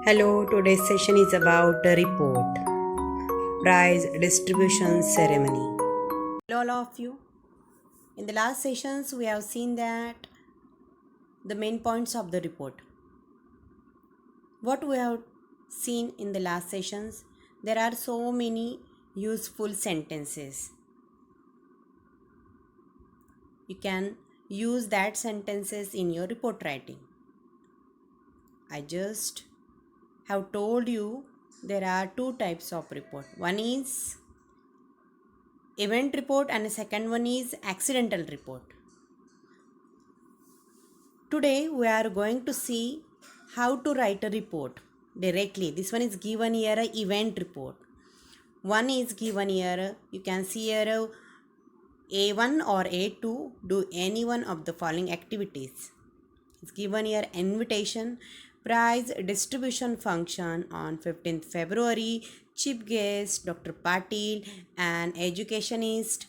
Hello, today's session is about the report, prize distribution ceremony. Hello, all of you. In the last sessions, we have seen that the main points of the report. What we have seen in the last sessions, there are so many useful sentences. You can use that sentences in your report writing. I just have told you there are two types of report. One is event report and the second one is accidental report. Today we are going to see how to write a report directly. This one is given here a event report. One is given here, you can see here A1 or A2 do any one of the following activities. It's given here invitation, prize distribution function on 15th February, chief guest Dr. Patil, an educationist,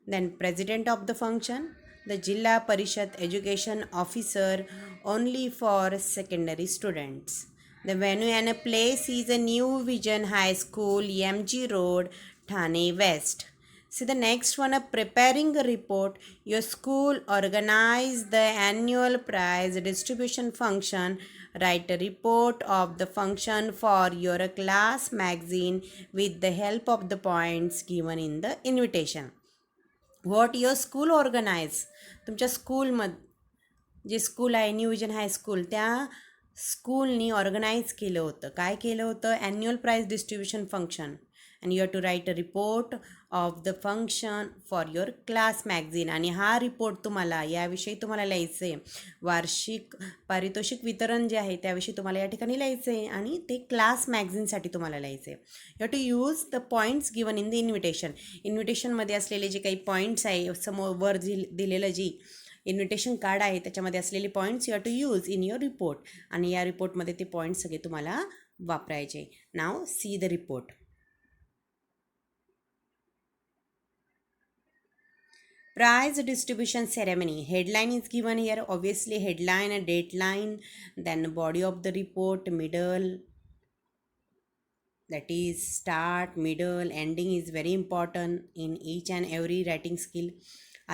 then president of the function, the Jilla Parishad education officer only for secondary students. The venue and a place is a New Vision High School, MG Road, Thane West. See the next one, preparing a report. Your school organize the annual prize distribution function. Write a report of the function for your class magazine with the help of the points given in the invitation. What your school organize. तुमच्या स्कूलमध्ये जे school आहे new Vision high school त्या स्कूलनी organise केलं होतं. काय केलं होतं? Annual prize distribution function. And you have to write a report of the function for your class magazine. आणि हा रिपोर्ट तुम्हाला याविषयी तुम्हाला लिहायचं आहे. वार्षिक पारितोषिक वितरण जे आहे त्याविषयी तुम्हाला या ठिकाणी लिहायचं आहे आणि ते क्लास मॅगझिनसाठी तुम्हाला लिहायचं आहे. You have to use the points given in the invitation. इन्व्हिटेशनमध्ये असलेले जे काही पॉईंट्स आहे समोर वर दिलेलं जी इन्व्हिटेशन कार्ड आहे त्याच्यामध्ये असलेले points you have to use in your report. आणि या रिपोर्टमध्ये ते पॉईंट्स सगळे तुम्हाला वापरायचे. नाव see the report. Prize distribution ceremony. Headline is given here. Obviously headline, a dateline, then body of the report, middle, that is start, middle, ending is very important in each and every writing skill.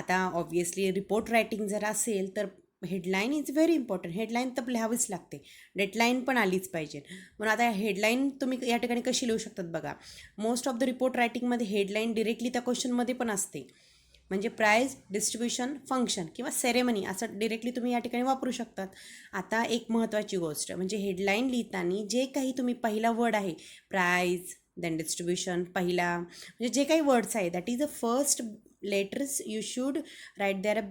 आता obviously report writing जर असेल तर headline is very important. Headline तर लिहावीच लागते. Deadline पण आलीच पाहिजे. म्हणून आता हेडलाईन तुम्ही या ठिकाणी कशी लिहू शकतात बघा. मोस्ट ऑफ द रिपोर्ट रायटिंगमध्ये हेडलाईन डिरेक्टली त्या क्वेश्चनमध्ये पण असते. म्हणजे प्राइज डिस्ट्रीब्युशन फंक्शन किंवा सेरेमनी असं डिरेक्टली तुम्ही या ठिकाणी वापरू शकतात. आता एक महत्त्वाची गोष्ट म्हणजे हेडलाईन लिहिताना जे काही तुम्ही पहिला वर्ड आहे प्राइज देन डिस्ट्रीब्युशन पहिला म्हणजे जे काही वर्ड्स आहे that is the first letters you should write there a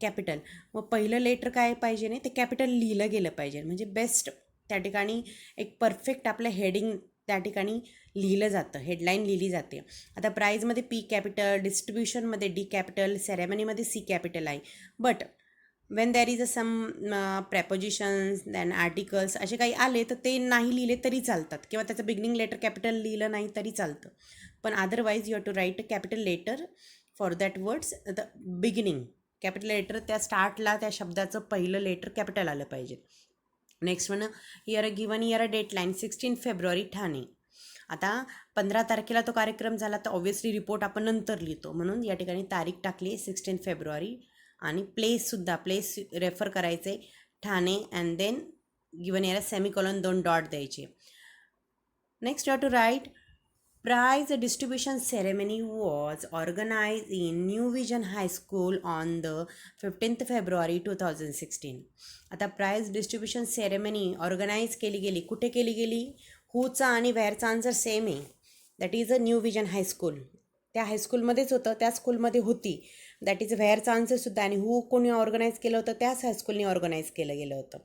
capital. मग पहिलं लेटर काय पाहिजे नाही ते कॅपिटल लिहिलं गेलं पाहिजे. म्हणजे बेस्ट त्या ठिकाणी एक परफेक्ट आपलं हेडिंग त्या ठिकाणी लिहिलं जातं. हेडलाईन लिहिली जाते. आता प्राईजमध्ये पी कॅपिटल, डिस्ट्रीब्युशनमध्ये डी कॅपिटल, सेरेमनीमध्ये सी कॅपिटल आहे. But when there is a some prepositions than articles असे काही आले तर ते नाही लिहिले तरी चालतात किंवा त्याचं बिगिनिंग लेटर कॅपिटल लिहिलं नाही तरी चालतं. पण otherwise you have to write a capital letter for that words the beginning. Capital letter त्या स्टार्टला त्या शब्दाचं पहिलं लेटर कॅपिटल आलं पाहिजे. Next one here given here a dateline 16 फेब्रुवारी ठाणे. आता 15 तारखेला तो कार्यक्रम झाला तर ऑब्व्हियसली रिपोर्ट आपण नंतर लिहितो म्हणून या ठिकाणी तारीख टाकली 16 फेब्रुवारी. आणि प्लेससुद्धा प्लेस रेफर करायचे Thane and then given here semicolon 2 dot द्यायचे. Next you have to write prize distribution ceremony was organized in New Vision High School on the 15th February 2016. आता प्राइज डिस्ट्रीब्युशन सेरेमनी ऑर्गनाईज केली गेली. कुठे केली गेली? हूचा आणि व्हेअरचा आन्सर सेम आहे. That is a New Vision high school. त्या हायस्कूलमध्येच होतं, त्या स्कूलमध्ये होती. दॅट इज व्हेअरचा आन्सरसुद्धा. आणि हू कोणी ऑर्गनाईज केलं होतं? त्याच हायस्कूलने ऑर्गनाईज केलं गेलं होतं.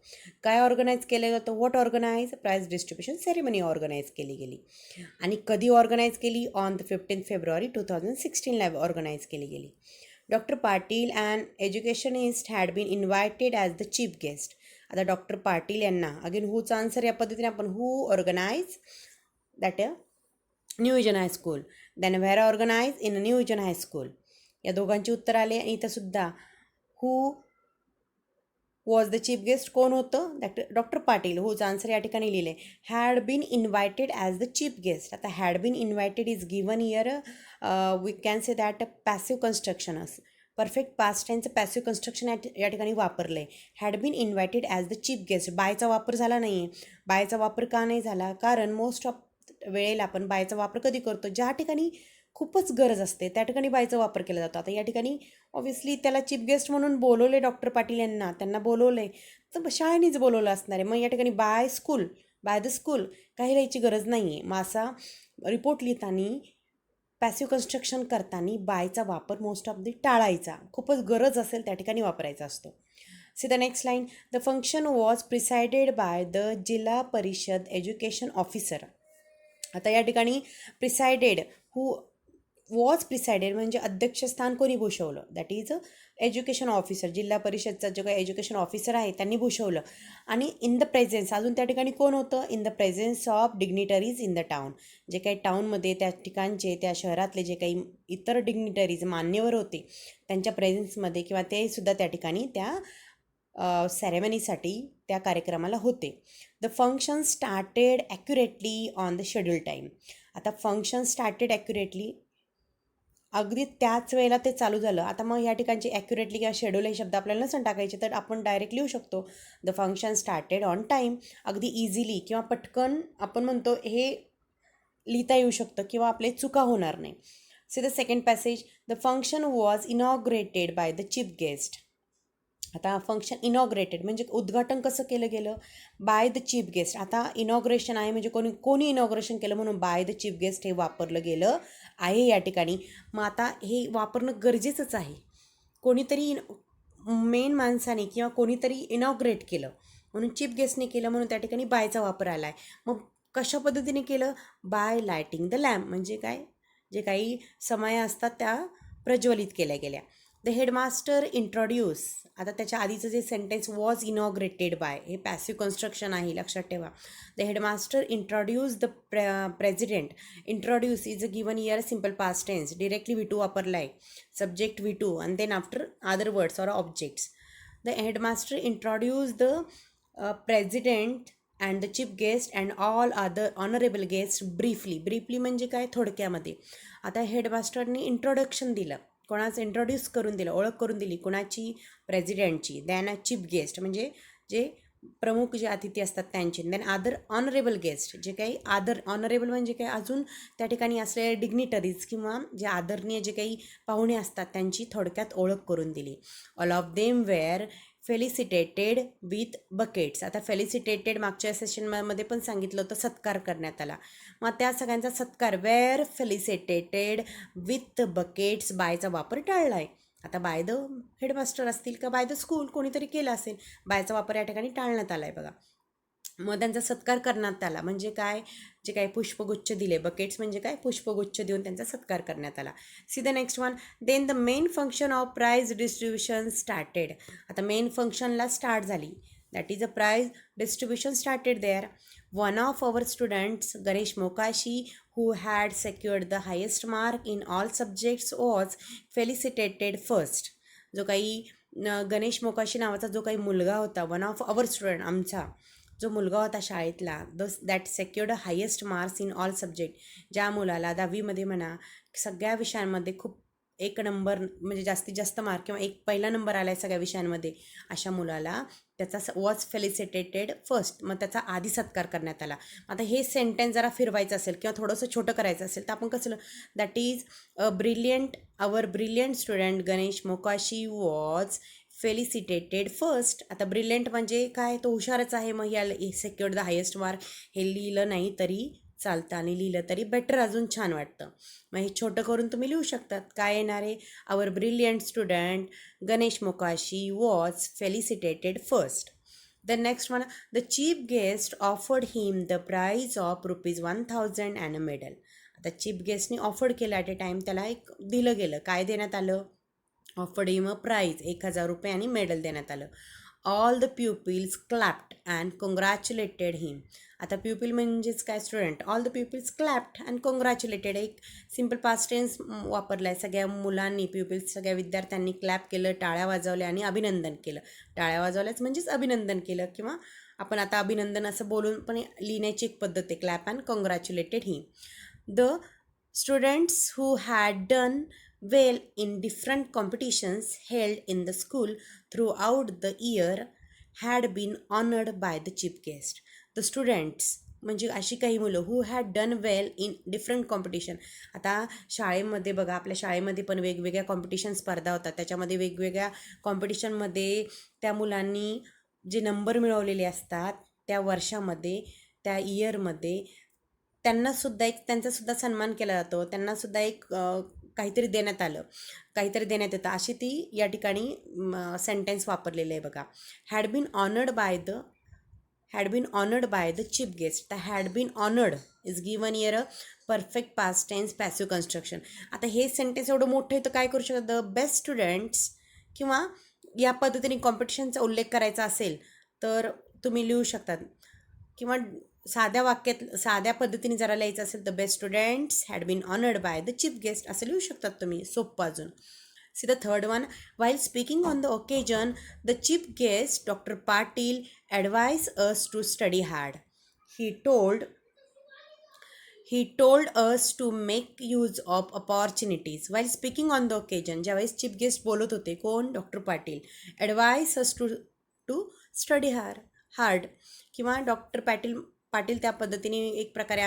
काय ऑर्गनाईज केलं गेलं होतं? What organise? Prize distribution ceremony organise केली गेली. आणि कधी ऑर्गनाईज केली? ऑन द 15 फेब्रुवारी 2016ला ऑर्गनाईज केली गेली. Doctor Patil and educationist had been invited as the chief guest. आता डॉक्टर पाटील यांना अगेन हूचा आन्सर या पद्धतीने आपण who organise that New Vision high school. Then where organise in New Vision high school. या दोघांची उत्तर आले. आणि इथंसुद्धा who was the chief guest कोण होतं? डॉक्टर पाटील. होच आन्सर या ठिकाणी लिहिले. Had been invited as the chief guest. आता had been invited is given here we can say that passive construction असं परफेक्ट पास्ट टेन्सचं पॅसिव्ह कन्स्ट्रक्शन या ठिकाणी वापरलं आहे. Had been invited as the chief guest. बायचा वापर झाला नाही आहे. बायचा वापर का नाही झाला? कारण मोस्ट ऑफ वेळेला आपण बायचा वापर कधी करतो? ज्या ठिकाणी खूपच गरज असते त्या ठिकाणी बायचा वापर केला जातो. आता या ठिकाणी ऑब्व्हियसली त्याला चीफ गेस्ट म्हणून बोलवले डॉक्टर पाटील यांना, त्यांना बोलवलं आहे तर शाळेनेच बोलवलं असणार आहे. मग या ठिकाणी बाय द स्कूल काही लिहायची गरज नाही आहे. मग असा रिपोर्ट लिहिताना पॅसिव्ह कन्स्ट्रक्शन करताना बायचा वापर मोस्ट ऑफ दी टाळायचा. खूपच गरज असेल त्या ठिकाणी वापरायचा असतो. C the next line. The function was presided by the जिल्हा परिषद एज्युकेशन ऑफिसर. आता या ठिकाणी प्रिसाइडेड वॉज प्रिसाइडेड म्हणजे अध्यक्षस्थान कोणी भूषवलं? That is education officer. जिल्हा परिषदचा जो काही एज्युकेशन ऑफिसर आहे त्यांनी भूषवलं. आणि इन द प्रेझेन्स अजून त्या ठिकाणी कोण होतं? In the presence of dignitaries in the town. जे काही टाऊनमध्ये त्या ठिकाणचे त्या शहरातले जे काही इतर डिग्निटरीज मान्यवर होते त्यांच्या प्रेझेन्समध्ये किंवा ते सुद्धा त्या ठिकाणी त्या सेरेमनीसाठी त्या कार्यक्रमाला होते. The function started accurately on the schedule time. आता फंक्शन स्टार्टेड ॲक्युरेटली अगदी त्याच वेळेला ते चालू झालं. आता मग या ठिकाणची ॲक्युरेटली किंवा शेड्यूल हे शब्द आपल्याला नसेल टाकायचे तर आपण डायरेक्ट लिहू शकतो the function started on time. अगदी इझिली किंवा पटकन आपण म्हणतो हे लिहिता येऊ शकतं किंवा आपले चुका होणार नाही. See the second passage. The function was inaugurated bye the chief guest. आता फंक्शन इनॉग्रेटेड म्हणजे उद्घाटन कसं केलं गेलं? Bye the chief guest. आता इनॉग्रेशन आहे म्हणजे कोणी इनॉग्रेशन केलं म्हणून बाय द चीफ गेस्ट हे वापरलं गेलं आहे या ठिकाणी. मग आता हे वापरणं गरजेचंच आहे. कोणीतरी मेन माणसाने किंवा कोणीतरी इनॉग्रेट केलं म्हणून चीफ गेस्टने केलं म्हणून त्या ठिकाणी बायचा वापर आला आहे. मग कशा पद्धतीने केलं? बाय लायटिंग द लॅम्प म्हणजे काय? जे काही समया असतात त्या प्रज्वलित केल्या गेल्या. The headmaster introduce. आता त्याच्या आधीचं जे सेंटेन्स वॉज इनॉग्रेटेड बाय हे पॅसिव्ह कन्स्ट्रक्शन आहे लक्षात ठेवा. The headmaster introduce the president. Introduce is a given here simple past tense. Directly V2 वापरला आहे. Subject V2 and then after other words or objects. The headmaster introduce the president and the chief guest and all other honourable guest briefly म्हणजे काय? थोडक्यामध्ये. आता हेडमास्टरने introduction दिलं. कोणाचं? Introduce करून दिलं, ओळख करून दिली. कोणाची? प्रेसिडेंटची. दॅन चीफ गेस्ट म्हणजे जे प्रमुख जे अतिथी असतात त्यांची. देन अदर ऑनरेबल गेस्ट जे काही ऑनरेबल म्हणजे काय? अजून त्या ठिकाणी असलेले डिग्निटरीज किंवा जे आदरणीय जे काही पाहुणे असतात त्यांची थोडक्यात ओळख करून दिली. All of them were felicitated with buckets. आता फेलिसिटेटेड मागच्या सेशनमध्ये पण सांगितलं होतं सत्कार करण्यात आला. मग त्या सगळ्यांचा सत्कार वेअर फेलिसिटेटेड विथ बकेट्स. बायचा वापर टाळला आहे. आता बाय द हेडमास्टर असतील का बाय द स्कूल कोणीतरी केला असेल. बायचा वापर या ठिकाणी टाळण्यात आला आहे बघा. मग त्यांचा सत्कार करण्यात आला म्हणजे काय? जे काही पुष्पगुच्छ दिले. बकेट्स म्हणजे काय? पुष्पगुच्छ देऊन त्यांचा सत्कार करण्यात आला. See the next one. Then the main function of prize distribution started. आता मेन फंक्शनला स्टार्ट झाली. That is a prize distribution started there. One of our students Ganesh Mokashi who had secured the highest mark in all subjects was felicitated first. जो काही गणेश मोकाशी नावाचा जो काही मुलगा होता, वन ऑफ अवर स्टुडंट आमचा जो मुलगा होता शाळेतला, that secured highest marks in all subject. ज्या मुलाला 10वीमध्ये म्हणा सगळ्या विषयांमध्ये खूप एक नंबर म्हणजे जास्तीत जास्त मार्क किंवा पहिला नंबर आला आहे सगळ्या विषयांमध्ये अशा मुलाला त्याचा वॉज फेलिसिटेटेड फर्स्ट. मग त्याचा आधी सत्कार करण्यात आला. आता हे सेंटेन्स जरा फिरवायचं असेल किंवा थोडंसं छोटं करायचं असेल तर आपण कसं? That is our brilliant student Ganesh Mokashi was felicitated first. आता ब्रिलियंट म्हणजे काय? तो हुशारच आहे. मग या सेक्युर्ड द हायेस्ट मार्क हे लिहिलं नाही तरी चालतं आणि लिहिलं तरी बेटर अजून छान वाटतं. मग हे छोटं करून तुम्ही लिहू शकतात. काय येणार आहे? Our brilliant student Ganesh Mokashi was felicitated first. The next one. The chief guest offered him the prize of ₹1000 and a medal. आता चीफ गेस्टनी ऑफर्ड केलं ॲट ए टाईम. त्याला एक दिलं गेलं. काय देण्यात आलं? ऑफर्ड हिम अ प्राईज ₹1000 आणि मेडल देण्यात आलं. ऑल द प्युपिल्स क्लॅप्ड अँड कॉंग्रॅच्युलेटेड हिम. आता प्युपिल म्हणजेच काय, स्टुडंट. ऑल द प्युपिल्स क्लॅप्ड अँड कॉंग्रॅच्युलेटेड, एक सिम्पल पास्ट टेन्स वापरला आहे. सगळ्या मुलांनी, प्युपिल्स सगळ्या विद्यार्थ्यांनी क्लॅप केलं, टाळ्या वाजवल्या आणि अभिनंदन केलं. टाळ्या वाजवल्याच म्हणजेच अभिनंदन केलं, किंवा आपण आता अभिनंदन असं बोलून पण लिहिण्याची एक पद्धत आहे, clap and congratulated him. The students who had done well in different competitions held in the school throughout the year had been honored by the chief guest. The students म्हणजे अशी काही मुलं हू had done well in different competition. आता शाळेमध्ये बघा, आपल्या शाळेमध्ये पण वेगवेगळ्या कॉम्पिटिशन स्पर्धा होतात. त्याच्यामध्ये वेगवेगळ्या कॉम्पिटिशनमध्ये त्या मुलांनी जे नंबर मिळवलेले असतात त्या वर्षामध्ये, त्या इयरमध्ये, त्यांनासुद्धा एक, त्यांचासुद्धा सन्मान केला जातो. त्यांनासुद्धा एक काहीतरी देण्यात आलं, काहीतरी देण्यात येतं, अशी ती या ठिकाणी सेंटेन्स वापरलेलं आहे बघा. Had been honoured by the chief guest. The had been honoured is given here a perfect past tense passive construction. आता हे सेंटेन्स एवढं मोठं आहे तर काय करू शकतात, द बेस्ट स्टुडंट्स, किंवा या पद्धतीने कॉम्पिटिशनचा उल्लेख करायचा असेल तर तुम्ही लिहू शकतात, किंवा साध्या वाक्यात साध्या पद्धतीने जरा लिहायचं असेल तर best students had been honoured by the chief guest असं लिहू शकतात तुम्ही, सोपं अजून. See the third one. while speaking on the occasion, the chief guest, Dr. Patil, advised us to study hard. He told us to make use of opportunities. While speaking on the occasion, ज्यावेळेस chief guest बोलत होते, कोण, doctor Patil, advise us to study hard, किंवा doctor Patil त्या पद्धतीने एक प्रकारे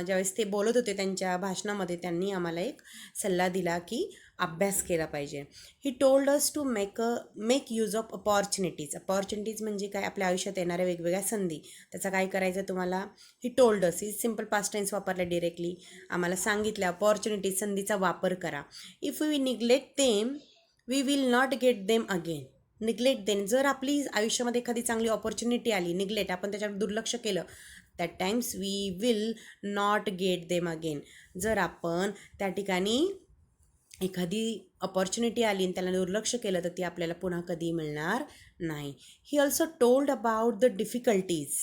ज्यावेळेस ते बोलत होते त्यांच्या भाषणामध्ये, त्यांनी आम्हाला एक सल्ला दिला की अभ्यास केला पाहिजे. He told us to make use of opportunities म्हणजे काय, आपल्या आयुष्यात येणाऱ्या वेगवेगळ्या संधी, त्याचा काय करायचं तुम्हाला. He told us, he simple past tense वापरला डिरेक्टली, आम्हाला सांगितलं अपॉर्च्युनिटीज, संधीचा वापर करा. If we neglect them we will not get them again. Neglect then, जर आपली आयुष्यामध्ये एखादी चांगली ऑपॉर्च्युनिटी आली, निग्लेक्ट, आपण त्याच्यावर दुर्लक्ष केलं, that times we will not get them again. जर आपण त्या ठिकाणी एखादी अपॉर्च्युनिटी आली आणि त्याला दुर्लक्ष केलं तर ती आपल्याला पुन्हा कधी मिळणार नाही. He also told about the difficulties.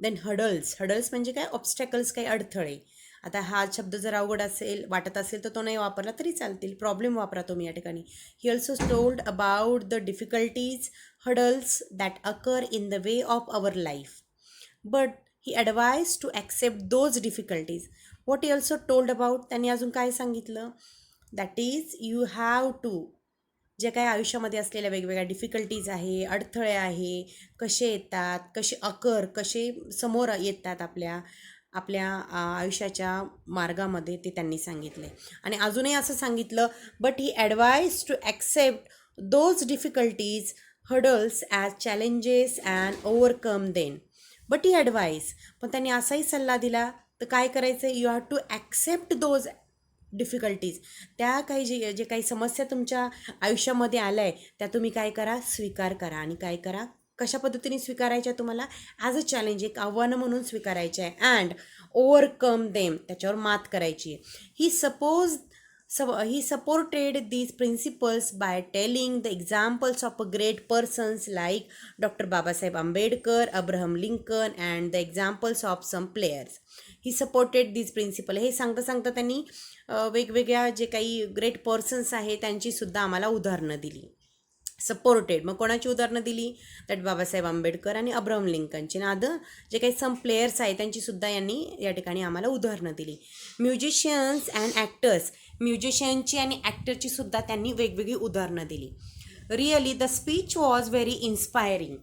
Then hurdles म्हणजे काय, ऑब्स्टॅकल्स, काही अडथळे. आता हा शब्द जर अवघड असेल, वाटत असेल तर तो नाही वापरला तरी चालतील, प्रॉब्लेम वापरा तुम्ही या ठिकाणी. He also told about the difficulties, hurdles that occur in the way of our life, but he advise to accept those difficulties. What he also told about, त्यांनी अजून काय सांगितलं, that is you have to, जे काही आयुष्यामध्ये असलेल्या वेगवेगळ्या difficulties आहे, अडथळे आहे, कसे येतात, कसे समोर येतात आपल्या आयुष्याच्या मार्गामध्ये, ते त्यांनी सांगितले. आणि अजूनही असं सांगितलं, but he advise to accept those difficulties, hurdles as challenges and overcome then. But he advise, पण त्यांनी असाही सल्ला दिला तर काय करायचं, you have to accept those difficulties. त्या काही जे काही समस्या तुमच्या आयुष्यामध्ये आल्या आहे त्या तुम्ही काय करा, स्वीकार करा. आणि काय करा, कशा पद्धतीने स्वीकारायच्या तुम्हाला, ॲज अ चॅलेंज, एक आव्हानं म्हणून स्वीकारायचे आहे. अँड ओव्हरकम देम, त्याच्यावर मात करायची आहे. He supported these principles by telling the examples of great persons like Dr. Babasaheb Ambedkar, Abraham Lincoln and the examples of some players. He supported these principle, हे सांगता त्यांनी वेगवेगळ्या जे काही ग्रेट पर्सन्स आहे त्यांचीसुद्धा आम्हाला उदाहरणं दिली. सपोर्टेड, मग कोणाची उदाहरणं दिली, दॅट बाबासाहेब आंबेडकर आणि अब्राहम लिंकनची. अदर जे काही सम प्लेयर्स आहे त्यांचीसुद्धा यांनी या ठिकाणी आम्हाला उदाहरणं दिली. म्युझिशियन्स अँड ॲक्टर्स, म्युझिशियनची आणि ॲक्टरची सुद्धा त्यांनी वेगवेगळी उदाहरणं दिली. Really the speech was very inspiring.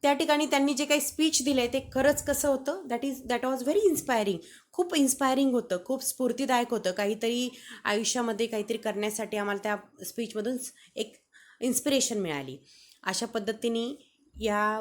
त्या ठिकाणी त्यांनी जे काही स्पीच दिलं आहे ते खरंच कसं होतं, दॅट वॉज व्हेरी इन्स्पायरिंग. खूप इन्स्पायरिंग होतं, खूप स्फूर्तीदायक होतं. काहीतरी आयुष्यामध्ये काहीतरी करण्यासाठी आम्हाला त्या स्पीचमधून एक इन्स्पिरेशन मिळाली. अशा पद्धतीने या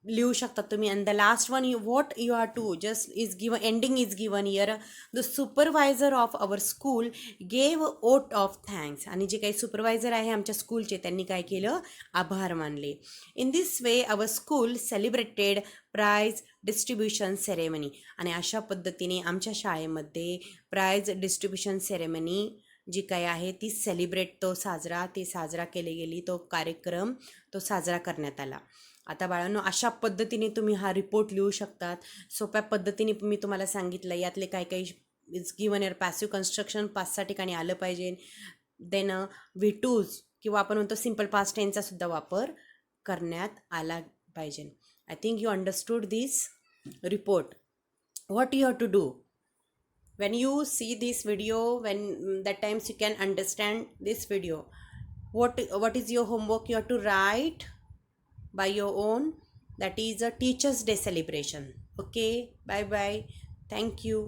लिहू शकता तुम्ही. And the last one, what you are to just is given, ending is given here. The supervisor of our school gave vote of thanks. आणि जे काही सुपरवायझर आहे आमच्या स्कूलचे त्यांनी काय केलं, आभार मानले. In this way our school celebrated prize distribution ceremony. आणि अशा पद्धतीने आमच्या शाळेमध्ये प्राइज डिस्ट्रीब्युशन सेरेमनी जी काही आहे ती सेलिब्रेट ती साजरा केली गेली, तो कार्यक्रम तो साजरा करण्यात आला. आता बाळांनो, अशा पद्धतीने तुम्ही हा रिपोर्ट लिहू शकतात. सोप्या पद्धतीने मी तुम्हाला सांगितलं यातले काही काही is given here passive construction 5-6 ठिकाणी आलं पाहिजे. देन व्ही टूज किंवा आपण म्हणतो सिम्पल पास्ट टेन्सचा सुद्धा वापर करण्यात आला पाहिजे. I think you understood this report. What you have to do when you see this video, when that times you can understand this video, what is your homework? You have to write by your own. That is a Teachers Day celebration. Okay, bye bye, thank you.